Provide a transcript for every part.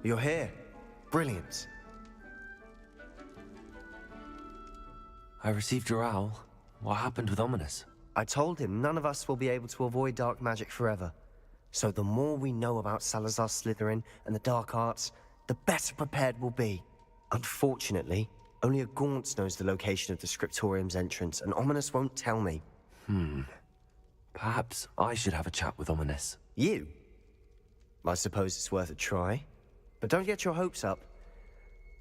You're here. Brilliant. I received your owl. What happened with Ominous? I told him none of us will be able to avoid dark magic forever. So the more we know about Salazar Slytherin and the dark arts, the better prepared we'll be. Unfortunately, only a Gaunt knows the location of the Scriptorium's entrance, and Ominous won't tell me. Perhaps I should have a chat with Ominous. You? I suppose it's worth a try. But don't get your hopes up.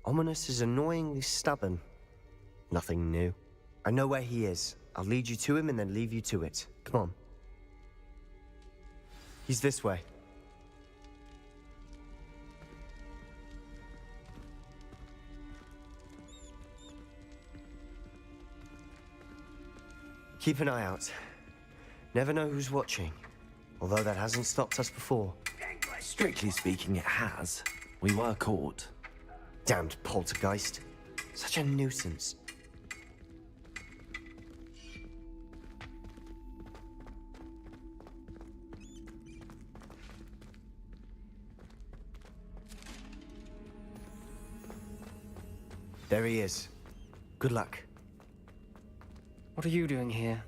Ominous is annoyingly stubborn. Nothing new. I know where he is. I'll lead you to him and then leave you to it. Come on. He's this way. Keep an eye out. Never know who's watching. Although that hasn't stopped us before. Strictly speaking, it has. We were caught. Damned poltergeist. Such a nuisance. There he is. Good luck. What are you doing here?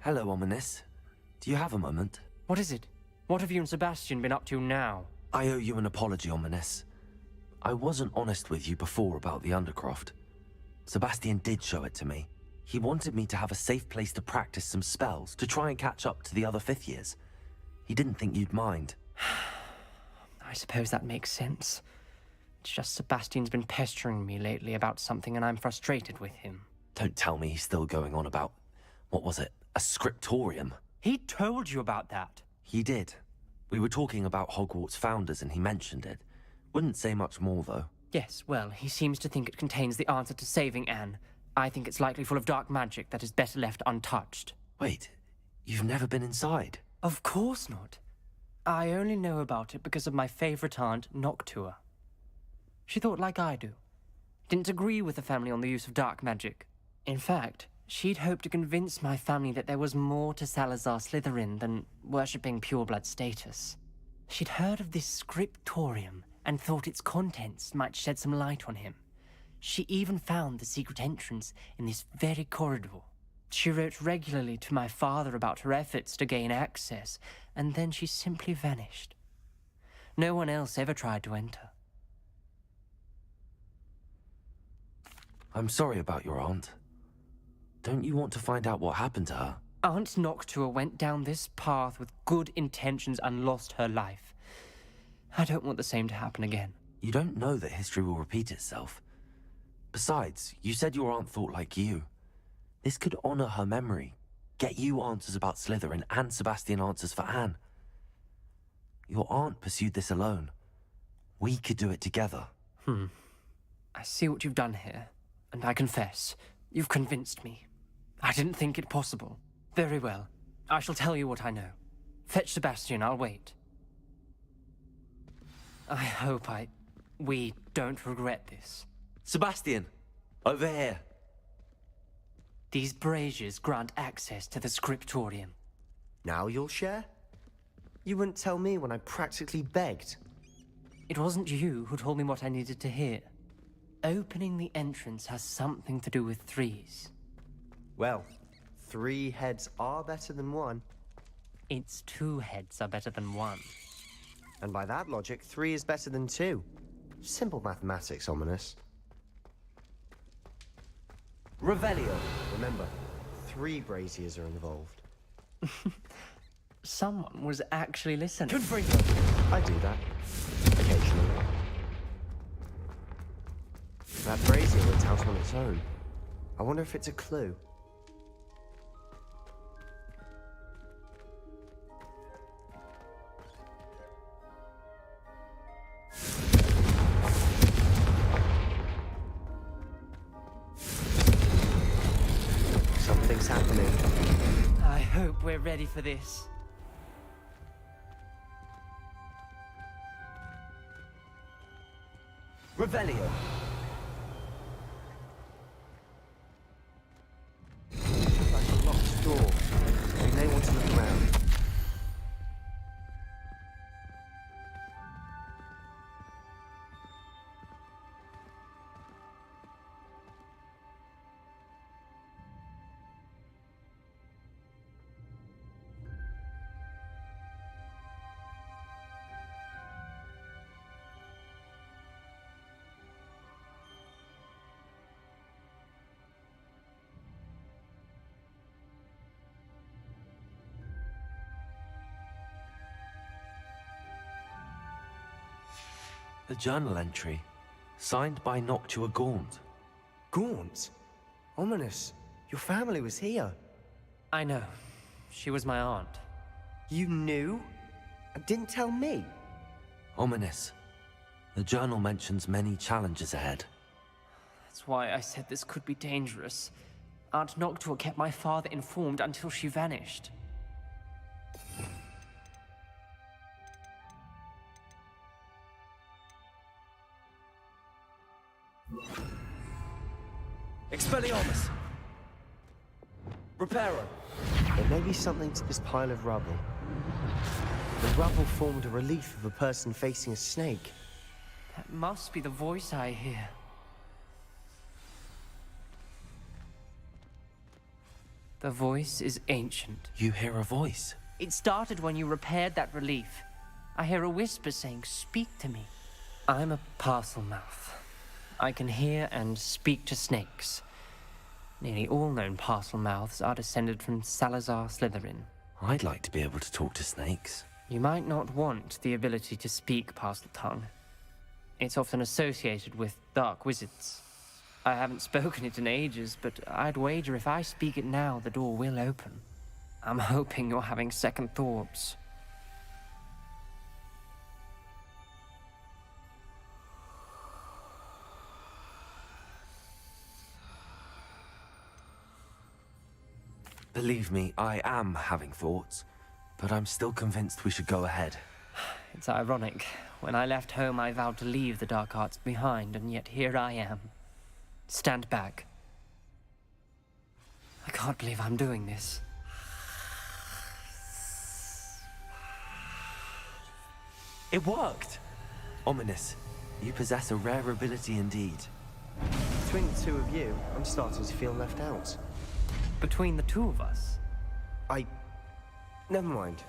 Hello, Ominous. Do you have a moment? What is it? What have you and Sebastian been up to now? I owe you an apology, Ominous. I wasn't honest with you before about the Undercroft. Sebastian did show it to me. He wanted me to have a safe place to practice some spells, to try and catch up to the other 5th years. He didn't think you'd mind. I suppose that makes sense. It's just Sebastian's been pestering me lately about something and I'm frustrated with him. Don't tell me he's still going on about, what was it, a scriptorium? He told you about that. He did. We were talking about Hogwarts founders and he mentioned it. Wouldn't say much more, though. Yes, well, he seems to think it contains the answer to saving Anne. I think it's likely full of dark magic that is better left untouched. Wait, you've never been inside? Of course not. I only know about it because of my favorite aunt, Noctua. She thought like I do. Didn't agree with the family on the use of dark magic. In fact, she'd hoped to convince my family that there was more to Salazar Slytherin than worshipping pureblood status. She'd heard of this scriptorium and thought its contents might shed some light on him. She even found the secret entrance in this very corridor. She wrote regularly to my father about her efforts to gain access, and then she simply vanished. No one else ever tried to enter. I'm sorry about your aunt. Don't you want to find out what happened to her? Aunt Noctua went down this path with good intentions and lost her life. I don't want the same to happen again. You don't know that history will repeat itself. Besides, you said your aunt thought like you. This could honor her memory, get you answers about Slytherin and Sebastian answers for Anne. Your aunt pursued this alone. We could do it together. I see what you've done here, and I confess, you've convinced me. I didn't think it possible. Very well. I shall tell you what I know. Fetch Sebastian, I'll wait. I hope we don't regret this. Sebastian! Over here! These braziers grant access to the scriptorium. Now you'll share? You wouldn't tell me when I practically begged. It wasn't you who told me what I needed to hear. Opening the entrance has something to do with threes. Well, 3 heads are better than 1. Its 2 heads are better than 1. And by that logic, 3 is better than 2. Simple mathematics, Ominous. Revelio! Remember, 3 braziers are involved. Someone was actually listening. I do that. Occasionally. That brazier went out on its own. I wonder if it's a clue. Something's happening. I hope we're ready for this. Revelio! Like a locked door. We may want to look around. A journal entry, signed by Noctua Gaunt. Gaunt? Ominous. Your family was here. I know. She was my aunt. You knew? And didn't tell me? Ominous. The journal mentions many challenges ahead. That's why I said this could be dangerous. Aunt Noctua kept my father informed until she vanished. Expelliarmus! Reparo! There may be something to this pile of rubble. The rubble formed a relief of a person facing a snake. That must be the voice I hear. The voice is ancient. You hear a voice? It started when you repaired that relief. I hear a whisper saying, "Speak to me." I'm a parcel mouth. I can hear and speak to snakes. Nearly all known parcel mouths are descended from Salazar Slytherin. I'd like to be able to talk to snakes. You might not want the ability to speak parcel tongue. It's often associated with dark wizards. I haven't spoken it in ages, but I'd wager if I speak it now, the door will open. I'm hoping you're having second thoughts. Believe me, I am having thoughts, but I'm still convinced we should go ahead. It's ironic. When I left home, I vowed to leave the dark arts behind, and yet here I am. Stand back. I can't believe I'm doing this. It worked! Ominous, you possess a rare ability indeed. Between the two of you, I'm starting to feel left out. Between the two of us? Never mind.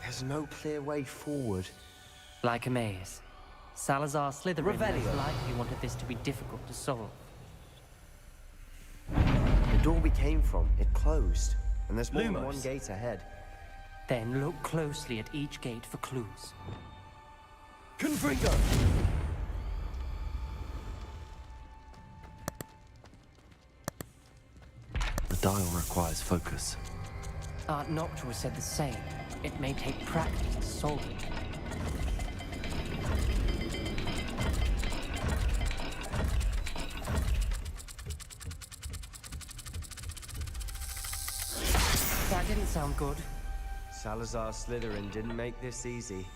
There's no clear way forward. Like a maze. Salazar Slytherin most likely wanted this to be difficult to solve. The door we came from, it closed. And there's more than Lumos. one gate ahead. Then look closely at each gate for clues. Confringo! The dial requires focus. Aunt Noctua said the same. It may take practice to solve it. That didn't sound good. Salazar Slytherin didn't make this easy.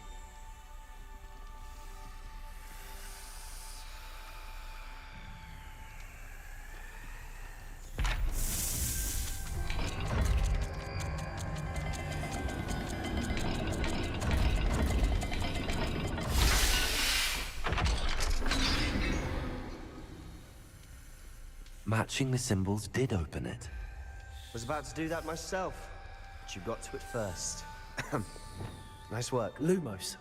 Matching the symbols did open it. Was about to do that myself, but you got to it first. Nice work. Lumos.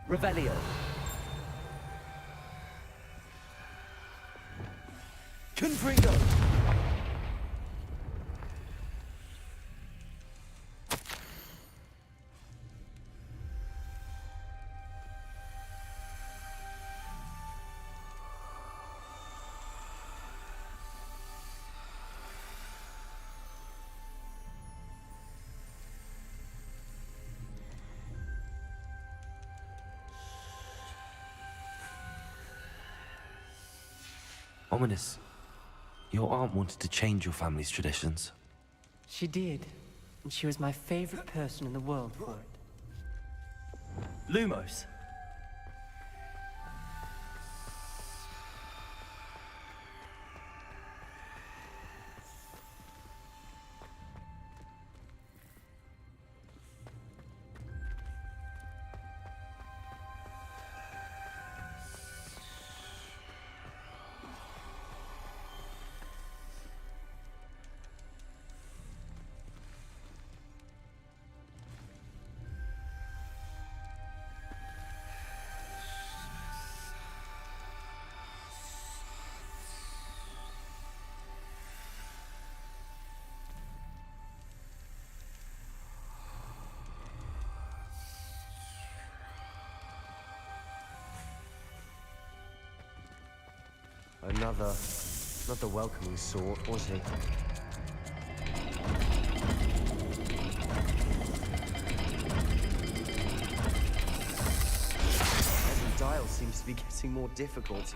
Revelio. Confringo! Ominous. Your aunt wanted to change your family's traditions. She did. And she was my favorite person in the world for it. Lumos. Another... not the welcoming sort, was he? Every dial seems to be getting more difficult.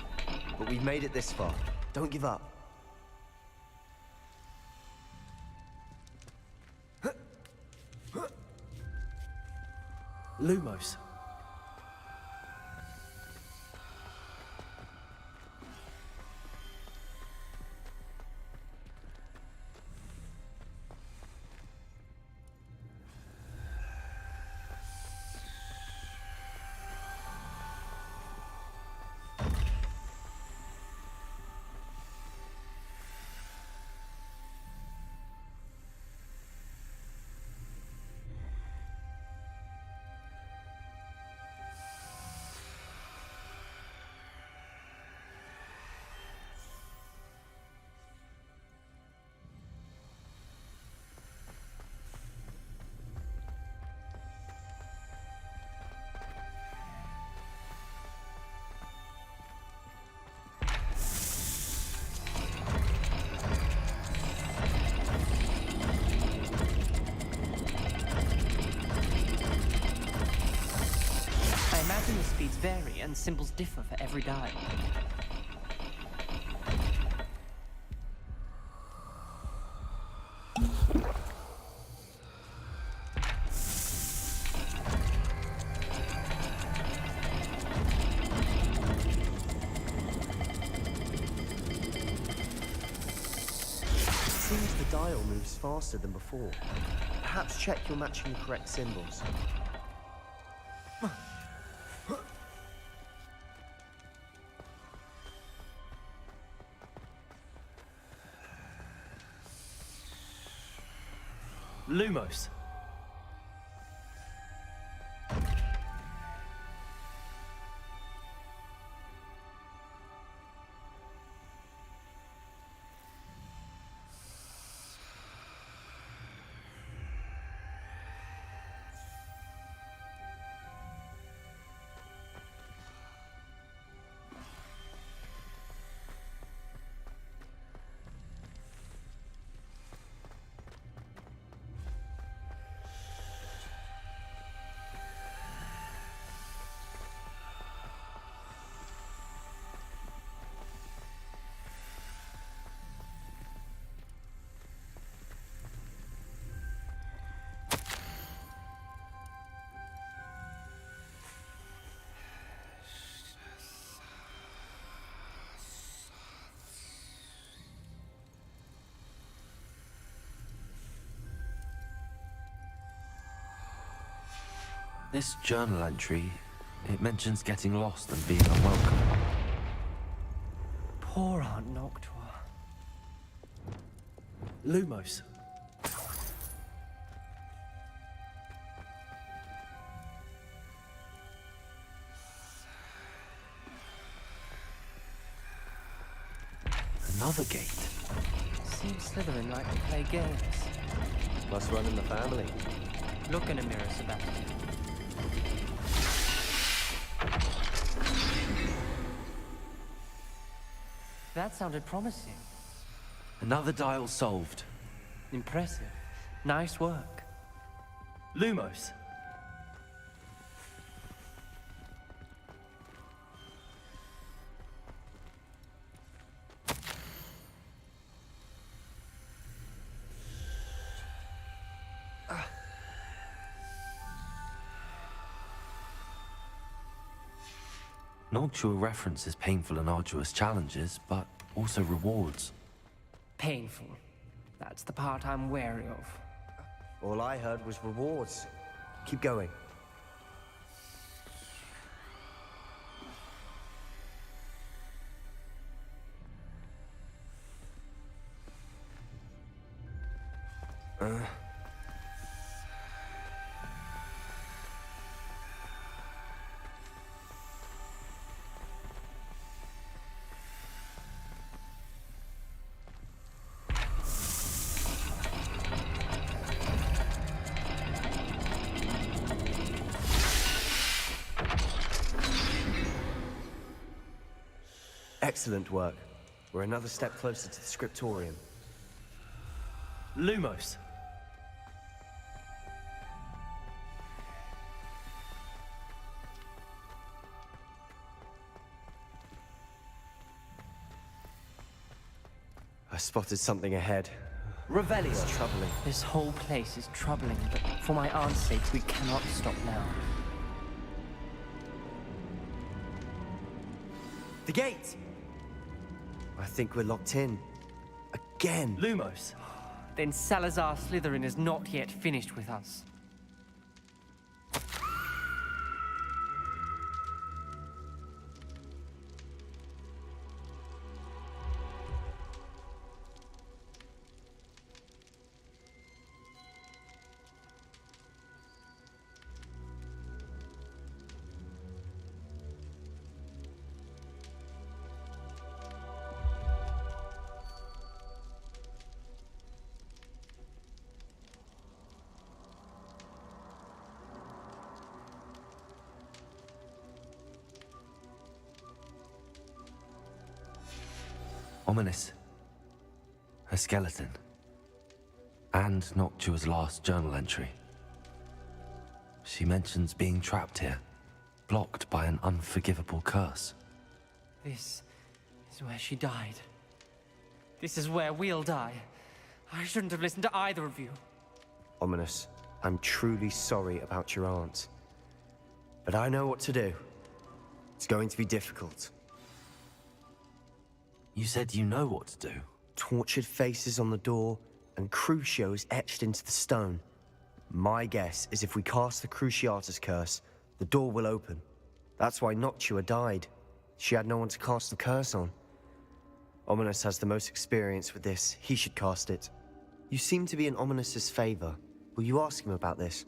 But we've made it this far. Don't give up. Lumos. The speeds vary and symbols differ for every dial. It seems the dial moves faster than before. Perhaps check you're matching the correct symbols. Lumos. This journal entry, it mentions getting lost and being unwelcome. Poor Aunt Noctua. Lumos. Another gate. Seems Slytherin like to play games. Must run in the family. Look in a mirror, Sebastian. That sounded promising. Another dial solved. Impressive. Nice work. Lumos. Noctua references painful and arduous challenges, but also rewards. Painful. That's the part I'm wary of. All I heard was rewards. Keep going. Excellent work. We're another step closer to the scriptorium. Lumos. I spotted something ahead. Revelio. It's troubling. This whole place is troubling, but for my aunt's sake, we cannot stop now. The gate! I think we're locked in. Again. Lumos. Then Salazar Slytherin is not yet finished with us. Ominous. A skeleton. And Noctua's last journal entry. She mentions being trapped here, blocked by an unforgivable curse. This is where she died. This is where we'll die. I shouldn't have listened to either of you. Ominous, I'm truly sorry about your aunt. But I know what to do. It's going to be difficult. You said you know what to do. Tortured faces on the door, and Crucios etched into the stone. My guess is if we cast the Cruciatus curse, the door will open. That's why Noctua died. She had no one to cast the curse on. Ominous has the most experience with this. He should cast it. You seem to be in Ominous's favor. Will you ask him about this?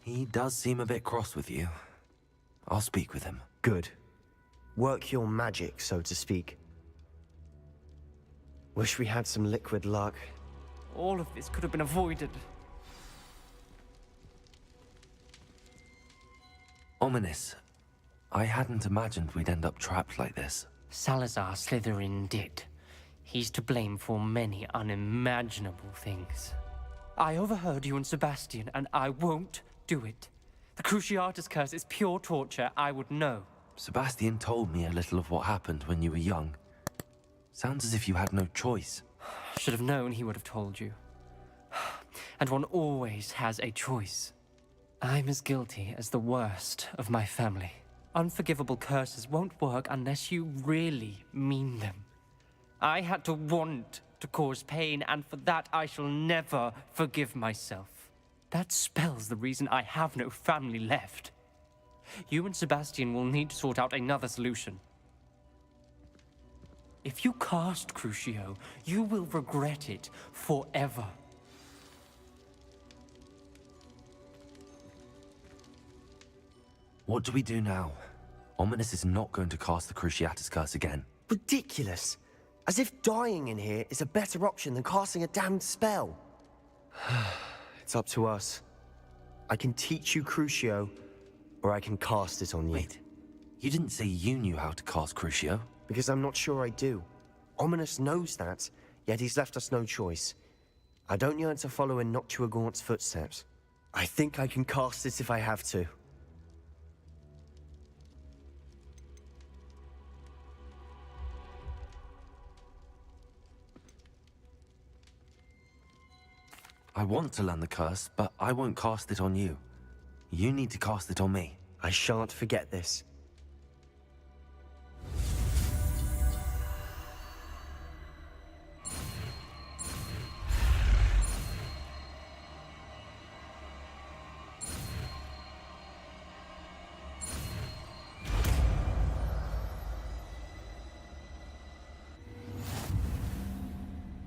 He does seem a bit cross with you. I'll speak with him. Good. Work your magic, so to speak. Wish we had some liquid luck. All of this could have been avoided. Ominous. I hadn't imagined we'd end up trapped like this. Salazar Slytherin did. He's to blame for many unimaginable things. I overheard you and Sebastian, and I won't do it. The Cruciatus curse is pure torture, I would know. Sebastian told me a little of what happened when you were young. Sounds as if you had no choice. Should have known he would have told you. And one always has a choice. I'm as guilty as the worst of my family. Unforgivable curses won't work unless you really mean them. I had to want to cause pain, and for that I shall never forgive myself. That spells the reason I have no family left. You and Sebastian will need to sort out another solution. If you cast Crucio, you will regret it forever. What do we do now? Ominous is not going to cast the Cruciatus curse again. Ridiculous! As if dying in here is a better option than casting a damned spell. It's up to us. I can teach you Crucio, or I can cast it on you. Wait, you didn't say you knew how to cast Crucio? Because I'm not sure I do. Ominous knows that, yet he's left us no choice. I don't yearn to follow in Noctua Gaunt's footsteps. I think I can cast it if I have to. I want to learn the curse, but I won't cast it on you. You need to cast it on me. I shan't forget this.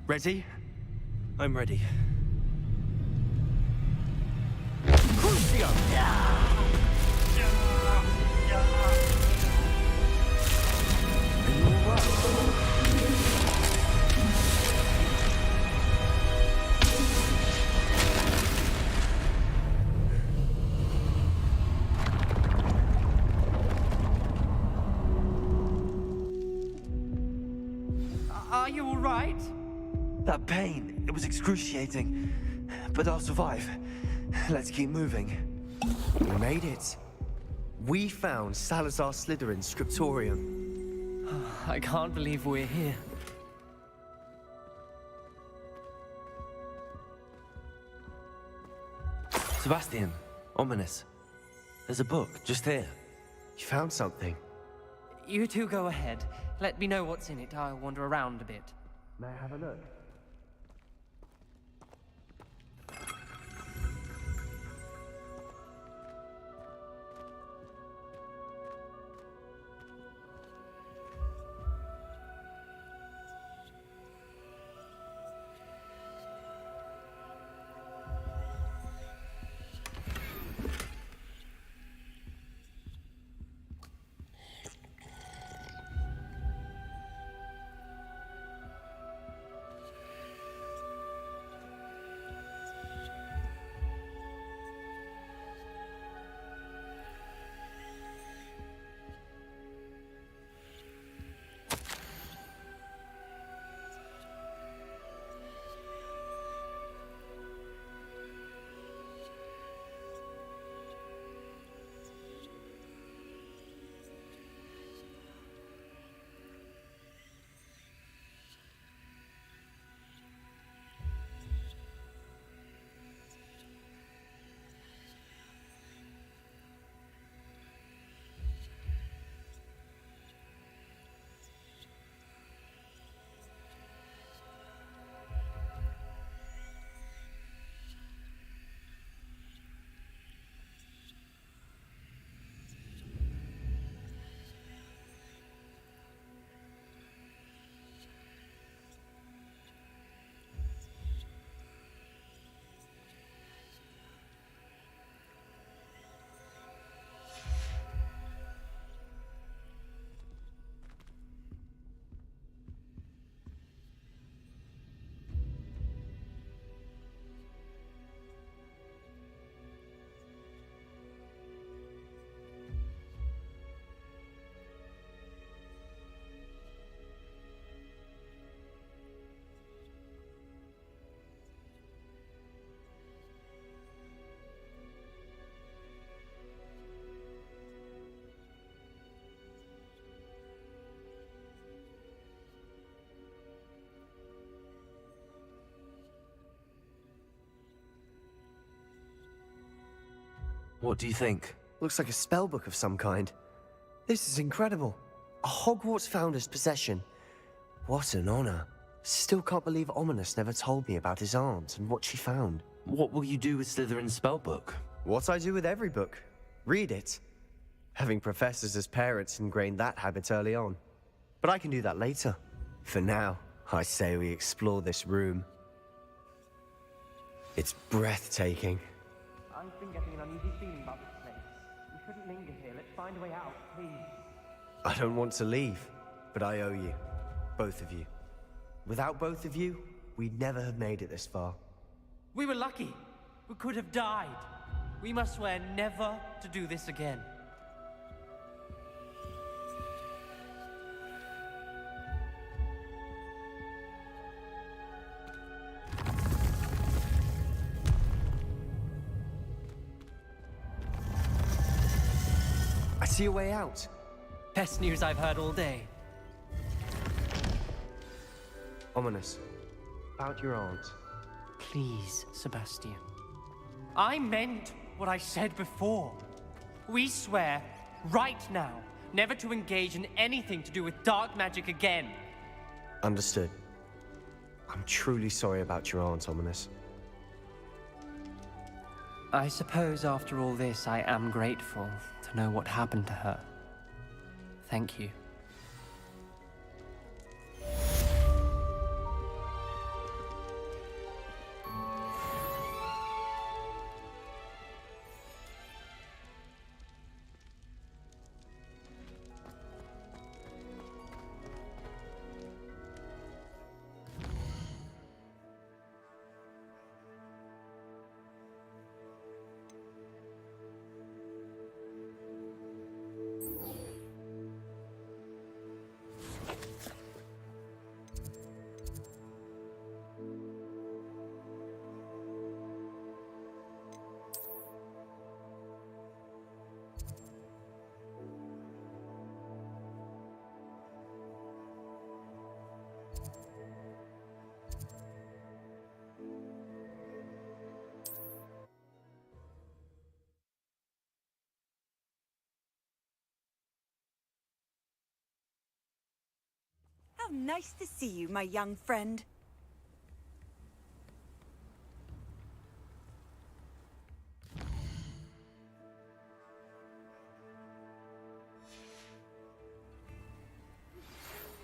Ready? I'm ready. right? That pain, it was excruciating. But I'll survive. Let's keep moving. We made it. We found Salazar Slytherin's scriptorium. I can't believe we're here. Sebastian, ominous. There's a book just here. You found something. You two go ahead. Let me know what's in it. I'll wander around a bit. May I have a look? What do you think? Looks like a spellbook of some kind. This is incredible. A Hogwarts founder's possession. What an honor. Still can't believe Ominous never told me about his aunt and what she found. What will you do with Slytherin's spellbook? What I do with every book. Read it. Having professors as parents ingrained that habit early on. But I can do that later. For now, I say we explore this room. It's breathtaking. I've been getting an uneasy feeling about this place. We shouldn't linger here. Let's find a way out, please. I don't want to leave, but I owe you. Both of you. Without both of you, we'd never have made it this far. We were lucky. We could have died. We must swear never to do this again. I see a way out. Best news I've heard all day. Ominous. About your aunt. Please, Sebastian. I meant what I said before. We swear, right now, never to engage in anything to do with dark magic again. Understood. I'm truly sorry about your aunt, Ominous. I suppose after all this, I am grateful to know what happened to her. Thank you. nice to see you, my young friend.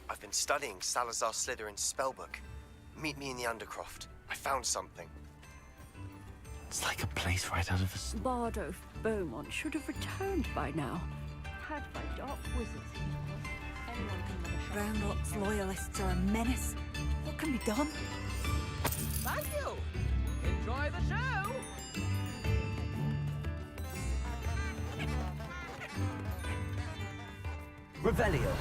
I've been studying Salazar Slytherin's spellbook. Meet me in the Undercroft. I found something. It's like a place right out of a... Bardo Beaumont should have returned by now. Had by dark wizards he was. Anyone can run a shop. Ranrock's loyalists are a menace. What can be done? Thank you! Enjoy the show! Revelio.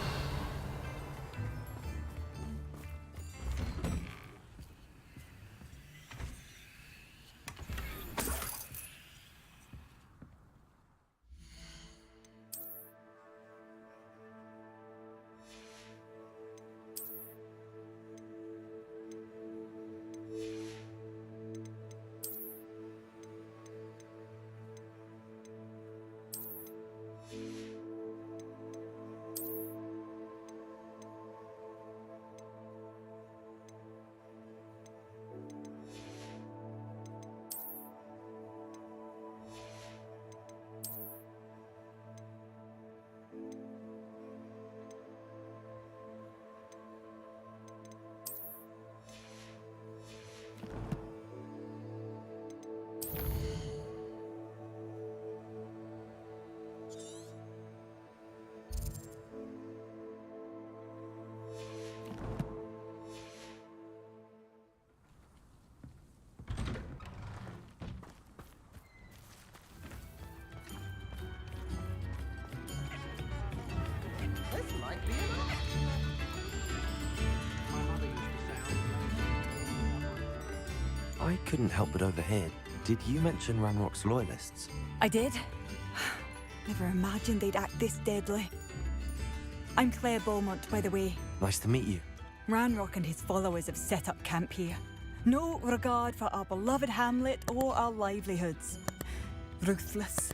This might be enough. I couldn't help but overhear. Did you mention Ranrock's loyalists? I did. Never imagined they'd act this deadly. I'm Claire Beaumont, by the way. Nice to meet you. Ranrock and his followers have set up camp here. No regard for our beloved hamlet or our livelihoods. Ruthless.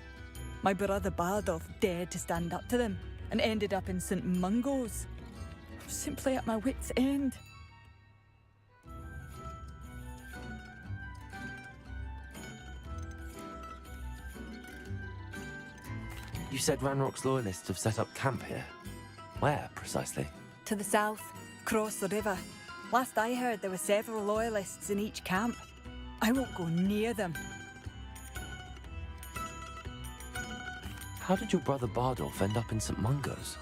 My brother Bardolph dared to stand up to them and ended up in St. Mungo's. I'm simply at my wit's end. You said Ranrock's loyalists have set up camp here. Where, precisely? To the south, across the river. Last I heard, there were several loyalists in each camp. I won't go near them. How did your brother Bardolph end up in St. Mungo's?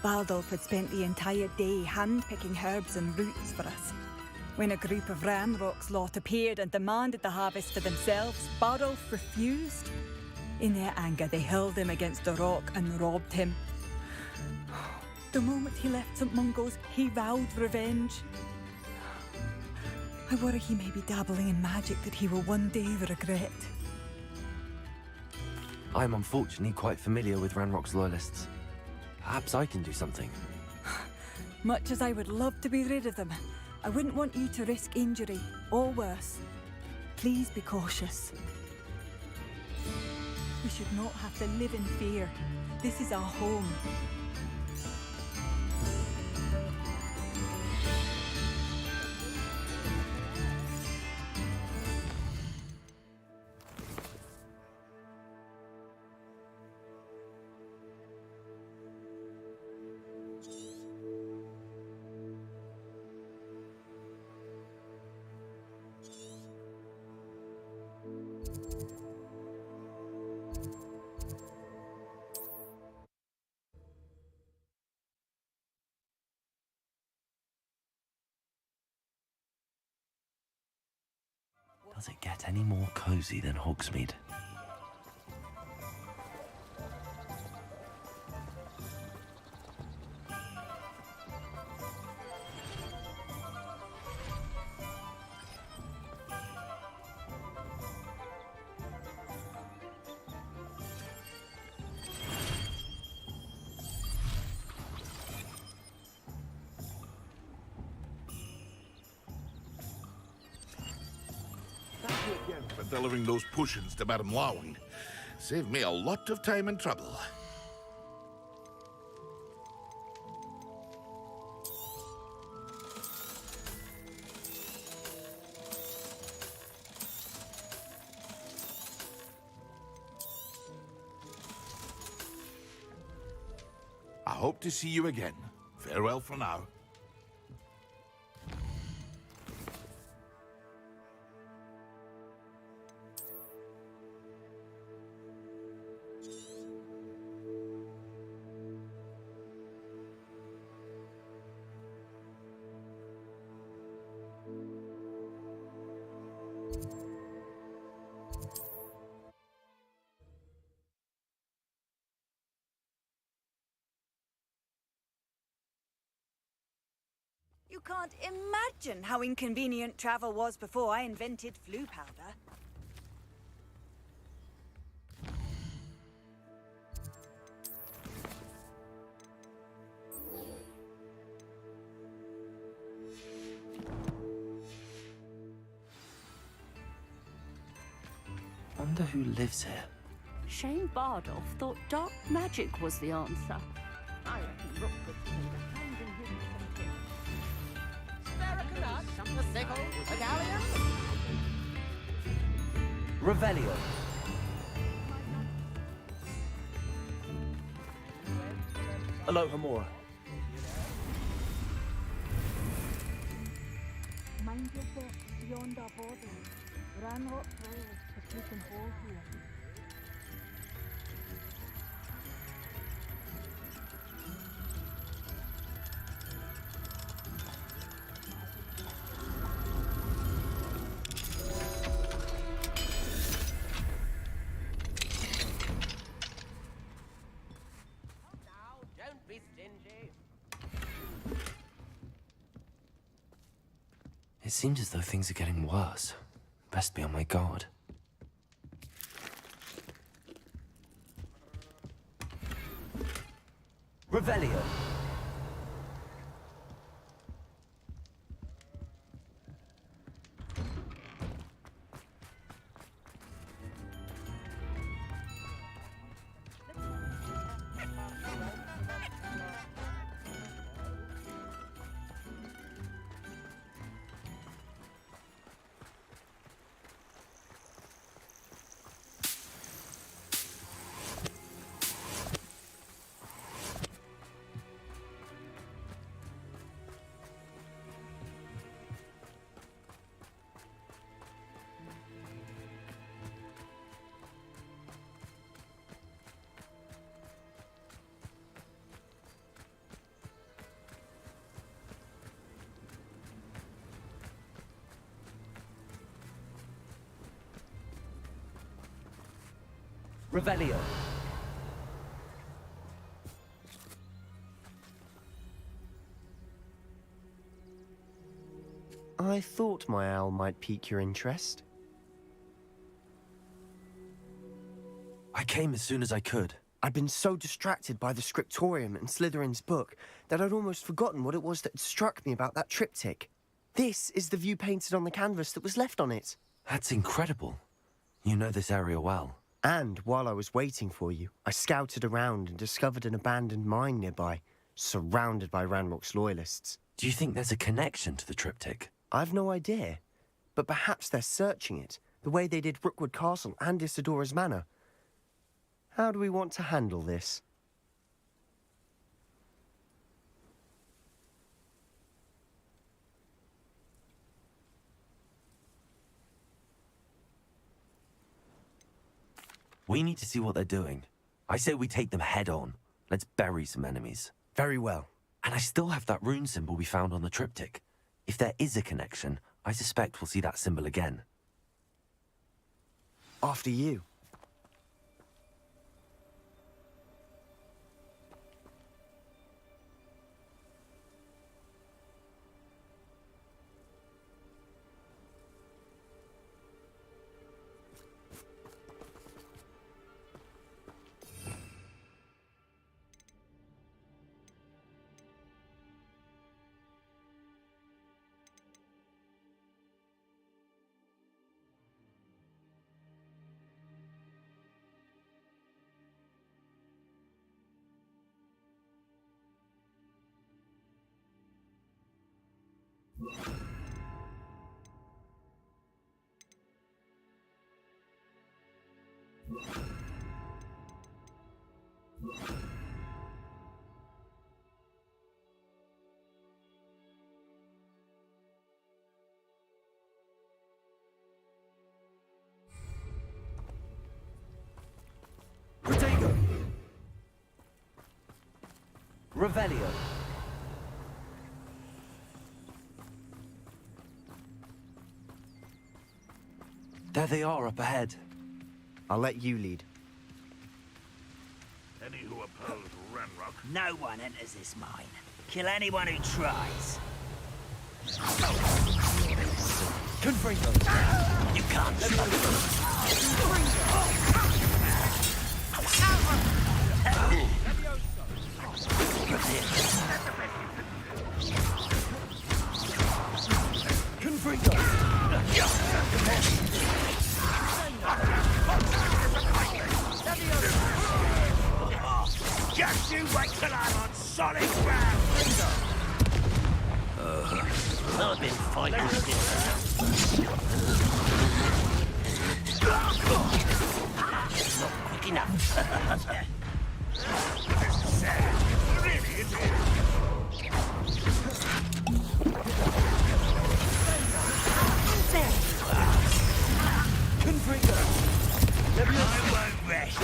Bardolph had spent the entire day hand-picking herbs and roots for us. When a group of Ranrock's lot appeared and demanded the harvest for themselves, Bardolph refused. In their anger, they hurled him against a rock and robbed him. The moment he left St. Mungo's, he vowed revenge. I worry he may be dabbling in magic that he will one day regret. I'm unfortunately quite familiar with Ranrock's loyalists. Perhaps I can do something. Much as I would love to be rid of them, I wouldn't want you to risk injury, or worse. Please be cautious. We should not have to live in fear. This is our home. Does it get any more cozy than Hogsmeade? For delivering those potions to Madame Lawing. Saved me a lot of time and trouble. hope to see you again. Farewell for now. You can't imagine how inconvenient travel was before I invented flu powder. Wonder who lives here. Shane Bardolph thought dark magic was the answer. I reckon Rookwood played a hand in his something. Spare a canard, a sickle, a galleon. Revelio. Alohomora. Mind your depths beyond our borders. Ranrock prayers for taking hold here. Now, don't be stingy. It seems as though things are getting worse. Best be on my guard. Revelio. Revelio. I thought my owl might pique your interest. I came as soon as I could. I'd been so distracted by the scriptorium and Slytherin's book that I'd almost forgotten what it was that struck me about that triptych. This is the view painted on the canvas that was left on it. That's incredible. You know this area well. And while I was waiting for you, I scouted around and discovered an abandoned mine nearby, surrounded by Ranrock's loyalists. Do you think there's a connection to the triptych? I've no idea, but perhaps they're searching it, the way they did Rookwood Castle and Isidora's Manor. How do we want to handle this? We need to see what they're doing. I say we take them head on. Let's bury some enemies. Very well. And I still have that rune symbol we found on the triptych. If there is a connection, I suspect we'll see that symbol again. After you. Revelio. There they are up ahead. I'll let you lead. Any who oppose Ranrock, No one enters this mine. Kill anyone who tries. Confringo. You can't stop Confringo. Just you wait till I'm on solid ground. I've been fighting this. Not quick enough. really it is. Confringo. I won't rest.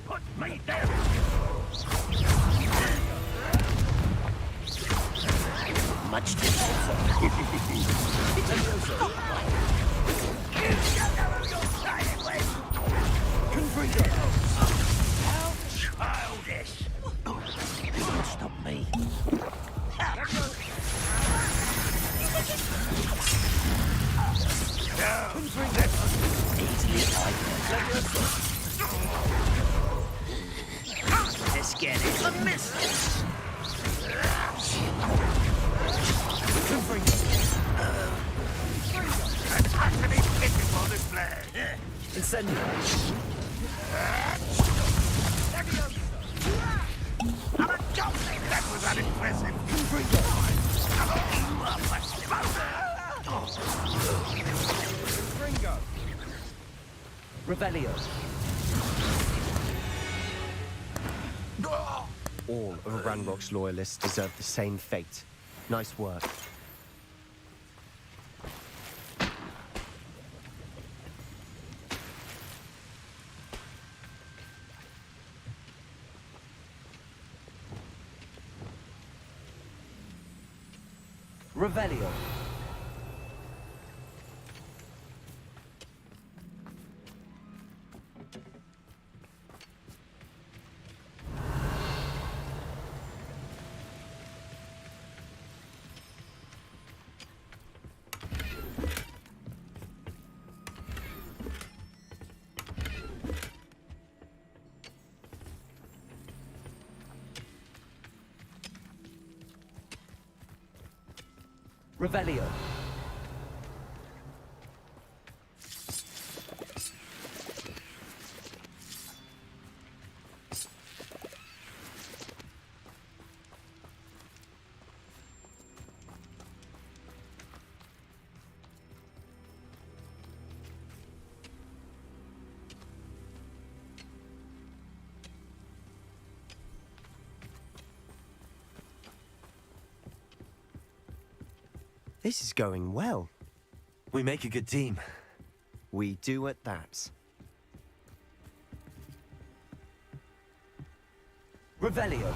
Put me down. Much too Confringo. How childish. You can't stop me. Easily Let's get it. A miss. That's utterly pitiful, this plan. Incendio. I'm a goblin. That was unimpressive. Confringo. Revelio. All of Ranrock's loyalists deserve the same fate. Nice work. Revelio. Revelio. This is going well. We make a good team. We do at that. Revelio.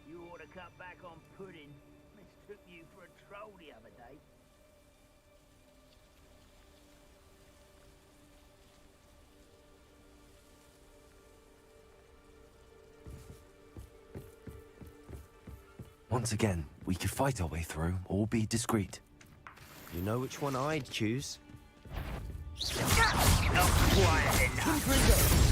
You ought to cut back on pudding. Mistook you for a troll the other day. Once again, we could fight our way through or be discreet. You know which one I'd choose? Not quiet enough.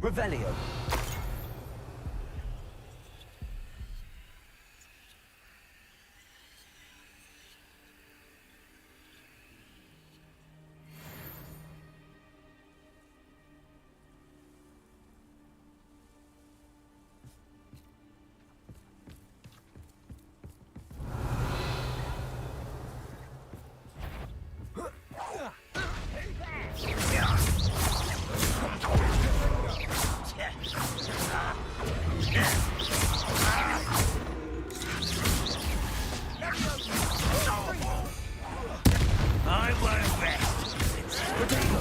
Revelio.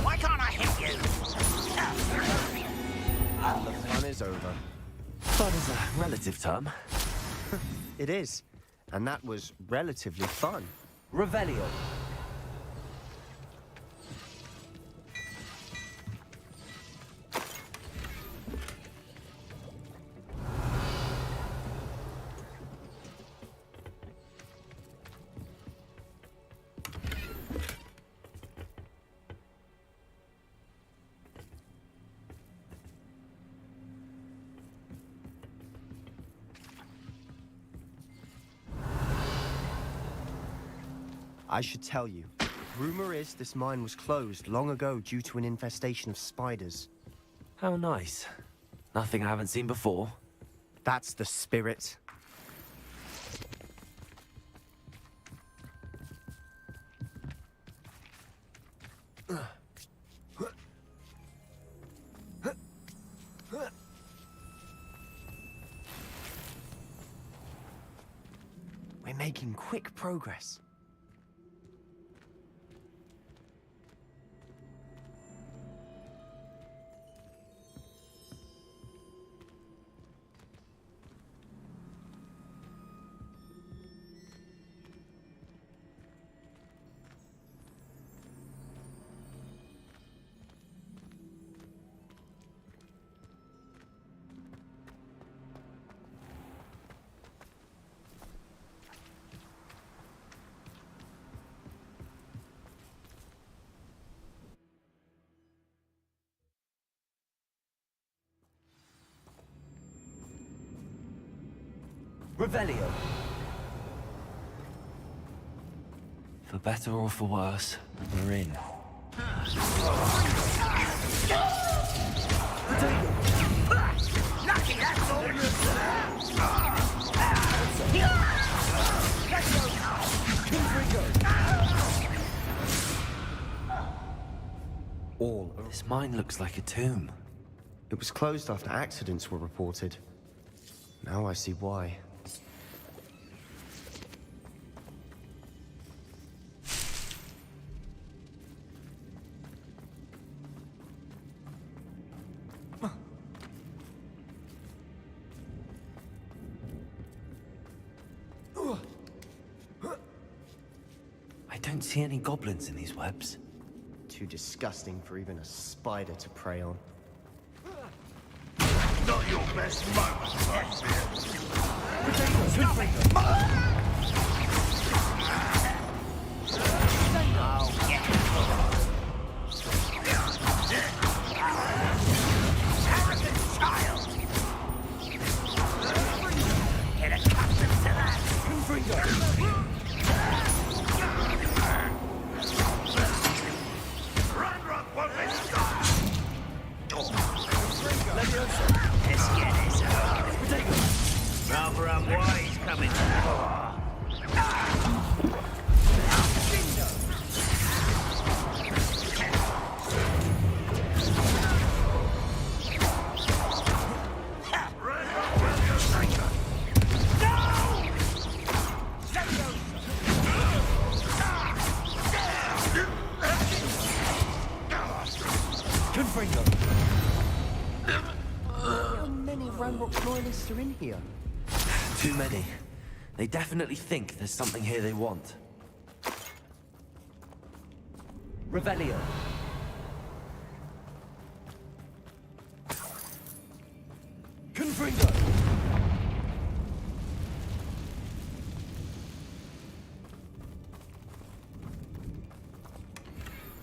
Why can't I hit you? And the fun is over. Fun is a relative term. It is. And that was relatively fun. Revelio. I should tell you. Rumor is this mine was closed long ago due to an infestation of spiders. How nice. Nothing I haven't seen before. That's the spirit. We're making quick progress. Revelio. For better or for worse, we're in. Lucky that's all. All of This mine looks like a tomb. It was closed after accidents were reported. Now I see why. I don't see any goblins in these webs. Too disgusting for even a spider to prey on. Not your best moment, I fear. Arrogant child! Get accustomed to that! Run, won't let stop! Let's get this out. Rather unwise coming to the bar. How many Ranrock loyalists are in here? Too many. They definitely think there's something here they want. Revelio. Confringo.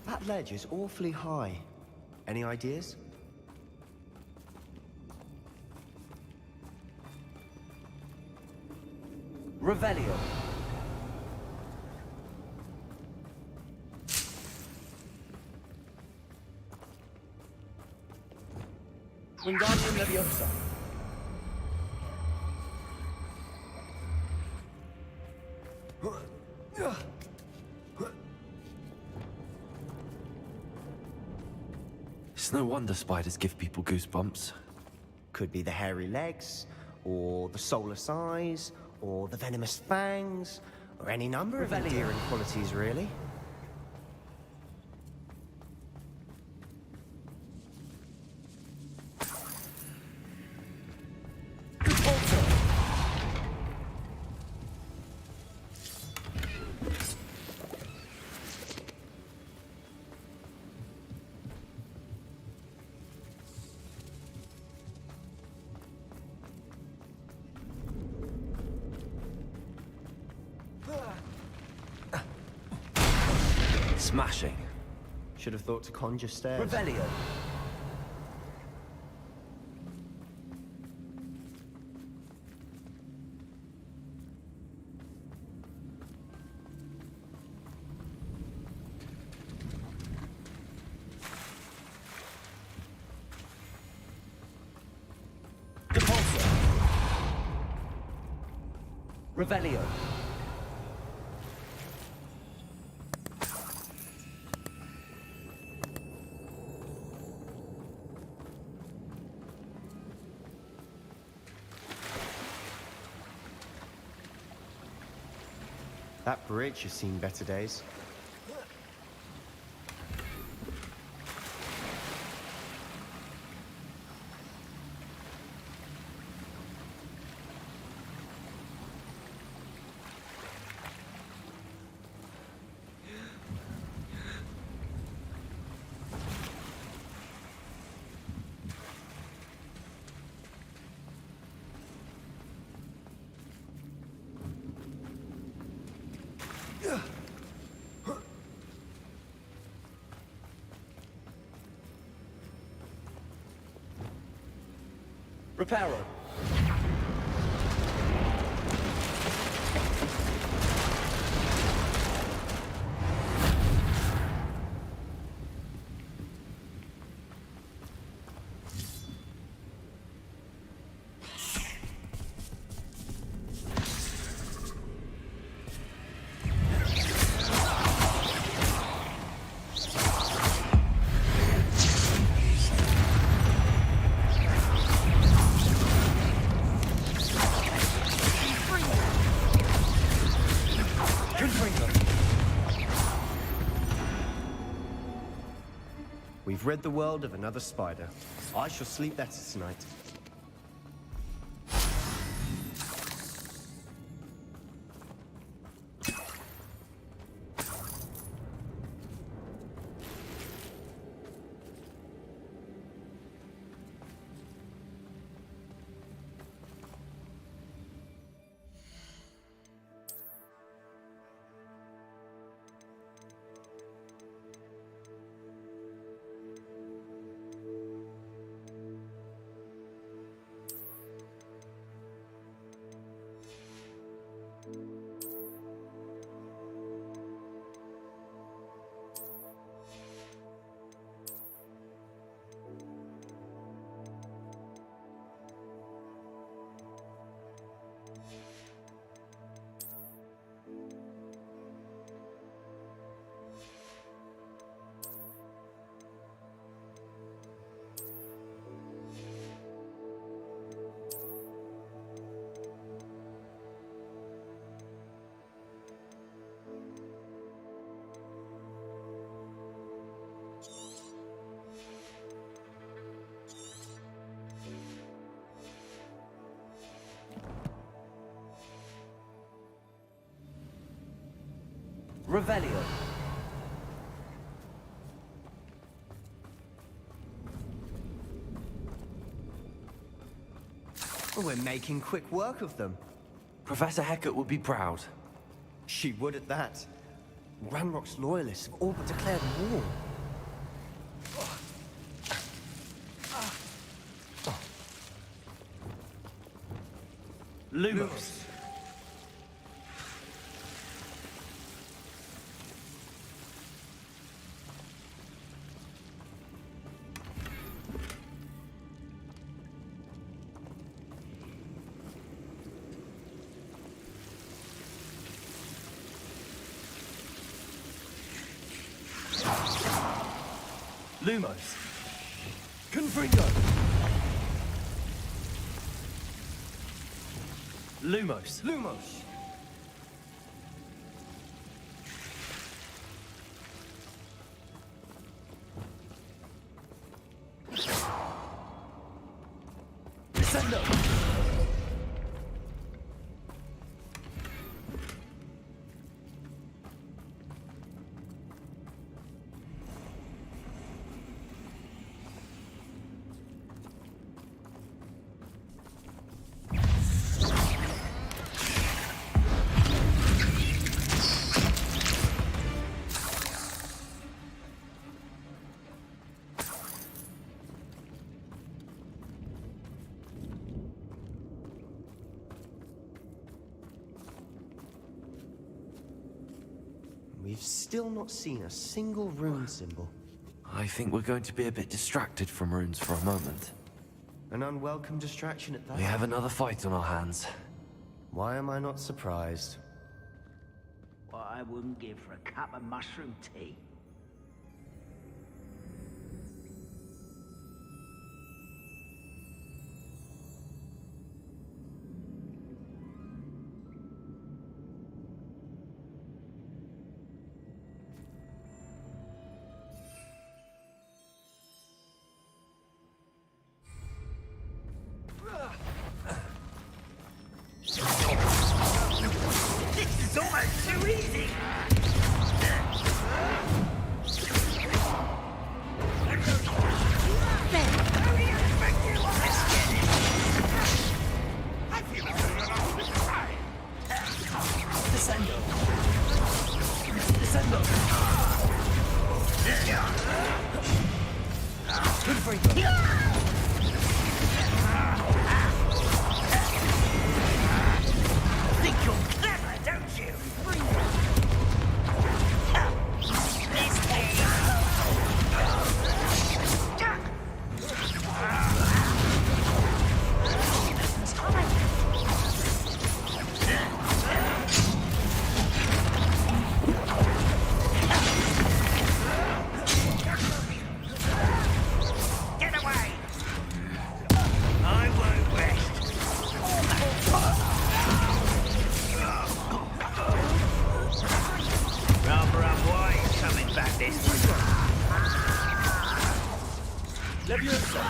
That ledge is awfully high. Any ideas? Revelio. Wingardium Leviosa. It's no wonder spiders give people goosebumps. Could be the hairy legs, or the soulless eyes, or the venomous fangs, or any number of endearing qualities, really. Smashing. Should have thought to conjure stairs. Revelio. Depulso. Revelio. That bridge has seen better days. Reparo. We've rid the world of another spider. I shall sleep better tonight. Revelio. We're making quick work of them. Professor Hecat would be proud. She would at that. Ranrock's loyalists have all but declared war. Lumos. Lumos. Confringo. Lumos. Lumos. Descendo. We've still not seen a single rune symbol. I think we're going to be a bit distracted from runes for a moment. An unwelcome distraction at that. We have another fight on our hands. Why am I not surprised? What I wouldn't give for a cup of mushroom tea. This is almost too easy! Think you're clever, don't you? Get away! I won't rest. Rather unwise coming back this way. Leviosa.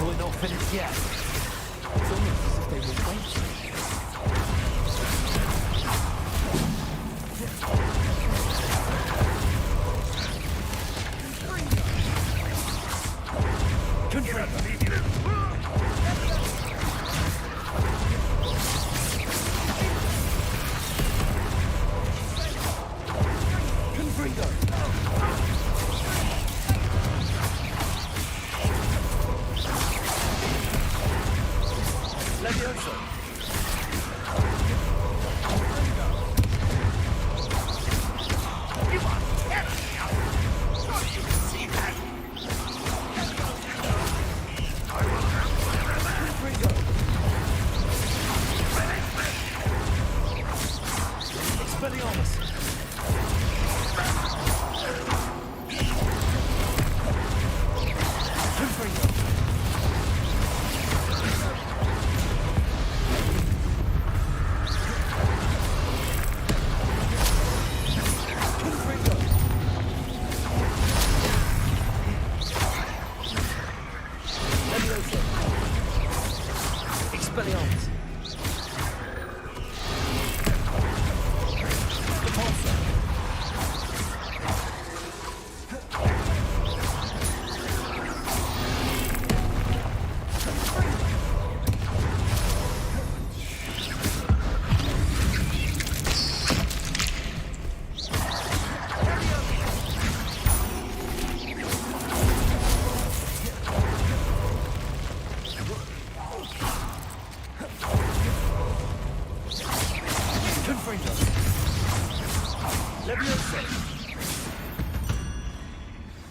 We're not finished yet. It's almost as if they were waiting.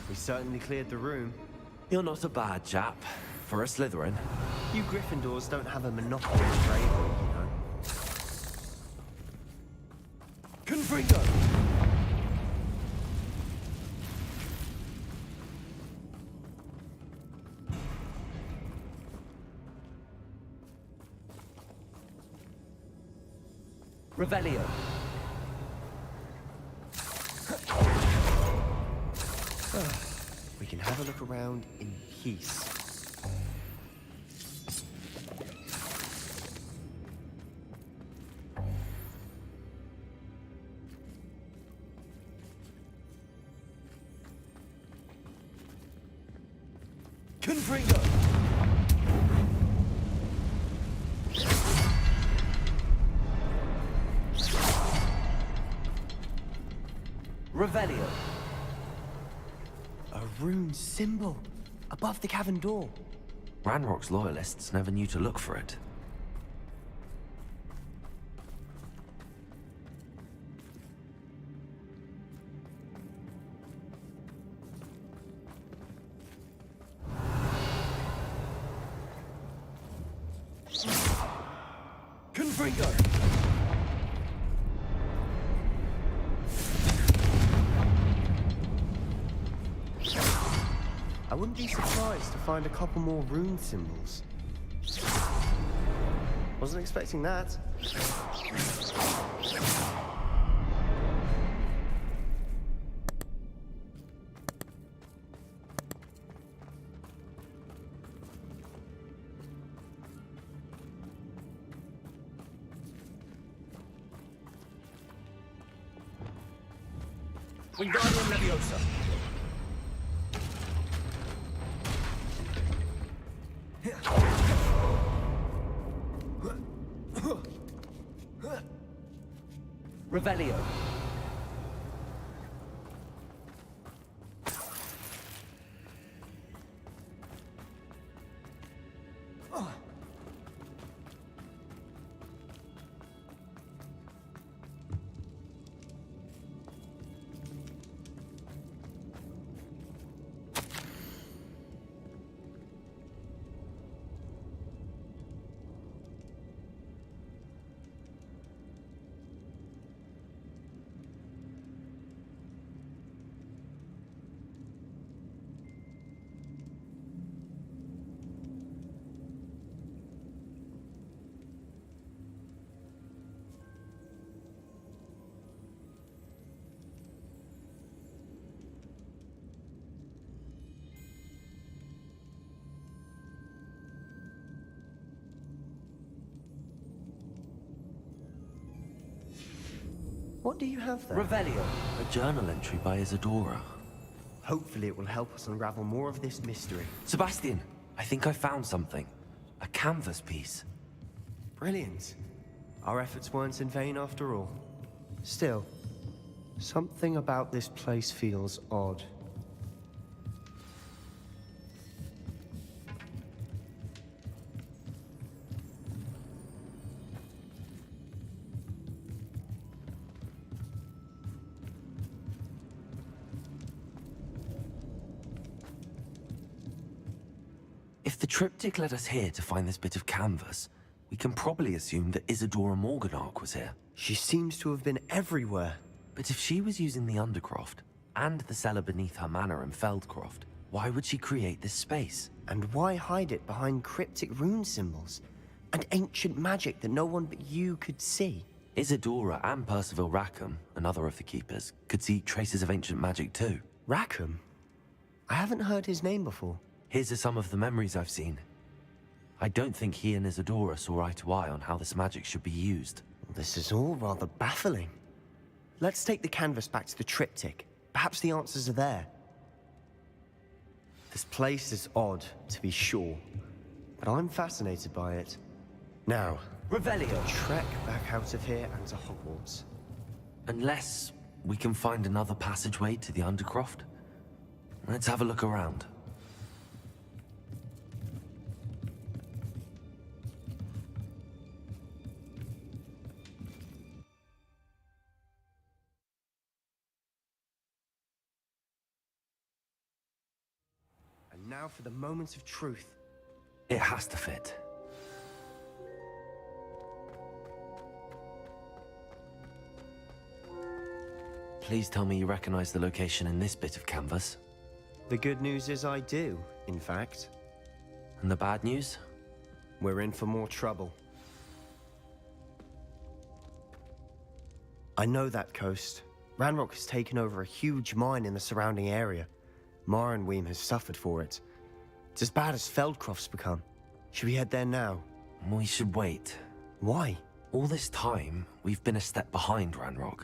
We certainly cleared the room. You're not a bad chap. For a Slytherin. You Gryffindors don't have a monopoly of bravery, you know. Confringo! Revelio. We can have a look around in peace. Confringo! Revelio. A rune symbol above the cavern door. Ranrock's loyalists never knew to look for it. Confringo! I wouldn't be surprised to find a couple more rune symbols. Wasn't expecting that. Wingardium Leviosa! Revelio. What do you have there? Revelio. A journal entry by Isadora. Hopefully it will help us unravel more of this mystery. Sebastian, I think I found something. A canvas piece. Brilliant. Our efforts weren't in vain after all. Still, something about this place feels odd. If the triptych led us here to find this bit of canvas, we can probably assume that Isadora Morganark was here. She seems to have been everywhere. But if she was using the Undercroft, and the cellar beneath her manor in Feldcroft, why would she create this space? And why hide it behind cryptic rune symbols? And ancient magic that no one but you could see? Isadora and Percival Rackham, another of the Keepers, could see traces of ancient magic too. Rackham? I haven't heard his name before. His are some of the memories I've seen. I don't think he and Isadora saw eye to eye on how this magic should be used. This is all rather baffling. Let's take the canvas back to the triptych. Perhaps the answers are there. This place is odd, to be sure, but I'm fascinated by it. Now, Revelio. trek back out of here and to Hogwarts. Unless we can find another passageway to the Undercroft. Let's have a look around. now for the moment of truth. It has to fit. Please tell me you recognize the location in this bit of canvas. The good news is I do, in fact. And the bad news? We're in for more trouble. I know that coast. Ranrock has taken over a huge mine in the surrounding area. Mornweem has suffered for it. It's as bad as Feldcroft's become. Should we head there now? We should wait. Why? All this time, we've been a step behind Ranrock.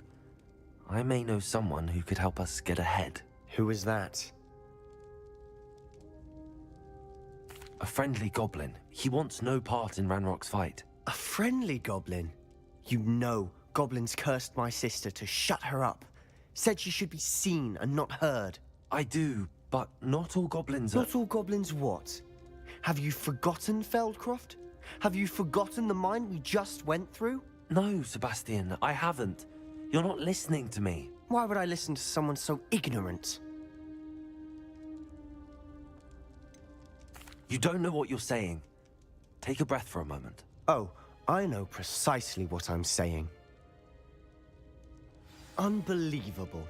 I may know someone who could help us get ahead. Who is that? A friendly goblin. He wants no part in Ranrock's fight. A friendly goblin? You know goblins cursed my sister to shut her up. Said she should be seen and not heard. I do, but not all goblins are... Not all goblins what? Have you forgotten Feldcroft? Have you forgotten the mine we just went through? No, Sebastian, I haven't. You're not listening to me. Why would I listen to someone so ignorant? You don't know what you're saying. Take a breath for a moment. Oh, I know precisely what I'm saying. Unbelievable.